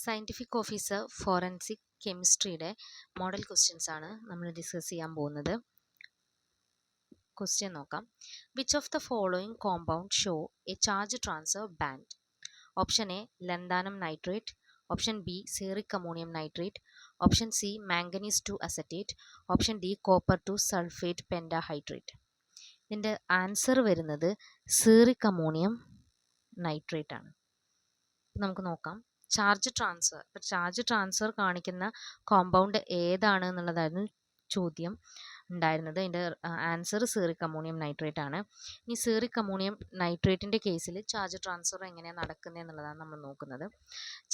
Scientific officer forensic കെമിസ്ട്രിയുടെ model questions ആണ് നമ്മൾ ഡിസ്കസ് ചെയ്യാൻ പോകുന്നത്. ക്വസ്റ്റ്യൻ നോക്കാം. Which of the following compound show a charge transfer band? Option A lanthanum nitrate, option B ceric ammonium nitrate, option C manganese two acetate, option D copper two sulphate pentahydrate. ഇതിൻ്റെ answer വരുന്നത് സീറിക് ammonium nitrate ആണ്. നമുക്ക് നോക്കാം. Charge transfer കാണിക്കുന്ന compound ഏതാണ് എന്നുള്ളതായിരുന്നു ചോദ്യം ഉണ്ടായിരുന്നത്. അതിൻ്റെ ആൻസർ സീറിക് അമോണിയം നൈട്രേറ്റ് ആണ്. ഇനി സീറിക് അമോണിയം നൈട്രേറ്റിൻ്റെ കേസിൽ ചാർജ് ട്രാൻസ്ഫർ എങ്ങനെയാണ് നടക്കുന്നത് എന്നുള്ളതാണ് നമ്മൾ നോക്കുന്നത്.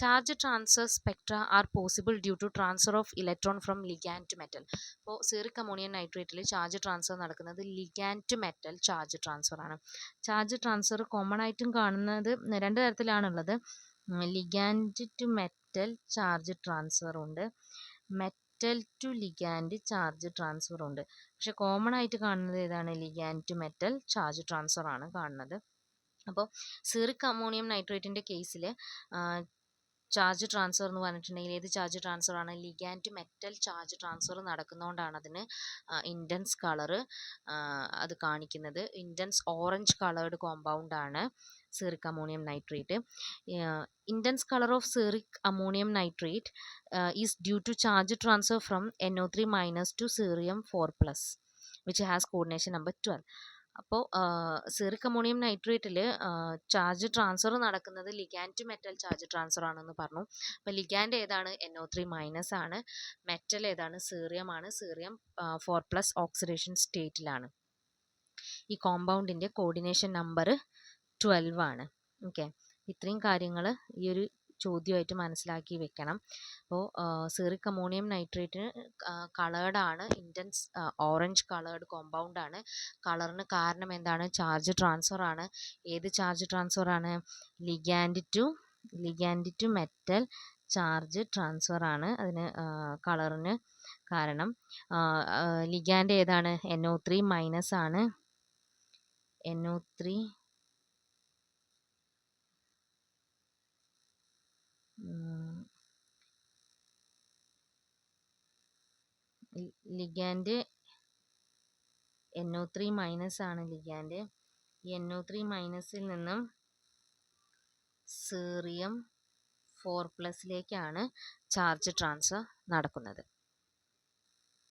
Charge transfer spectra are possible due to transfer of electron from ligand to metal. അപ്പോൾ സീറിക് അമോണിയം നൈട്രേറ്റിൽ ചാർജ് ട്രാൻസ്ഫർ നടക്കുന്നത് ligand to metal charge transfer ആണ്. ചാർജ് ട്രാൻസ്ഫർ കോമൺ ആയിട്ടും കാണുന്നത് രണ്ട് തരത്തിലാണുള്ളത്. Ligand to metal charge transfer ഉണ്ട്, metal to ligand charge transfer ഉണ്ട്. പക്ഷെ കോമൺ ആയിട്ട് കാണുന്നത് ഏതാണ്? Ligand to metal charge transfer ആണ് കാണുന്നത്. അപ്പോൾ സീറിക് അമോണിയം നൈട്രേറ്റിൻ്റെ കേസിൽ ചാർജ് ട്രാൻസ്ഫർ എന്ന് പറഞ്ഞിട്ടുണ്ടെങ്കിൽ ഏത് ചാർജ് ട്രാൻസ്ഫർ ആണ്? Ligand to metal charge transfer നടക്കുന്നതുകൊണ്ടാണ് അതിന് ഇൻറ്റൻസ് കളറ് അത് കാണിക്കുന്നത്. ഇൻറ്റൻസ് ഓറഞ്ച് കളേർഡ് കോമ്പൗണ്ട് ആണ് ceric ammonium nitrate. Intense colour of ceric ammonium nitrate is due to charge transfer from NO3- to cerium 4+, which has coordination number 12. അപ്പോൾ ceric ammonium നൈട്രേറ്റിൽ charge transfer നടക്കുന്നത് ligand to metal charge transfer ആണെന്ന് പറഞ്ഞു. അപ്പോൾ ligand ഏതാണ്? NO3- ആണ്. Metal ഏതാണ്? Cerium ആണ്. സീറിയം 4+ ഓക്സിഡേഷൻ സ്റ്റേറ്റിലാണ്. ഈ കോമ്പൗണ്ടിൻ്റെ കോർഡിനേഷൻ നമ്പർ 12 ആണ്. ഓക്കെ, ഇത്രയും കാര്യങ്ങൾ ഈ ഒരു ചോദ്യമായിട്ട് മനസ്സിലാക്കി വെക്കണം. അപ്പോൾ സീറിക് അമോണിയം നൈട്രേറ്റിന് കളേർഡാണ്, ഇൻറ്റൻസ് ഓറഞ്ച് കളേർഡ് കോമ്പൗണ്ട് ആണ്. കളറിന് കാരണം എന്താണ്? ചാർജ് ട്രാൻസ്ഫർ ആണ്. ഏത് ചാർജ് ട്രാൻസ്ഫർ ആണ്? Ligand to metal charge transfer ആണ് അതിന് കളറിന് കാരണം. ലിഗാൻഡ് ഏതാണ്? NO3- ആണ്. NO3 ലിഗാൻഡ് NO3- ആണ് ലിഗാൻഡ്. ഈ NO3- നിന്നും സീറിയം 4+ലേക്കാണ് ചാർജ് ട്രാൻസ്ഫർ നടക്കുന്നത്.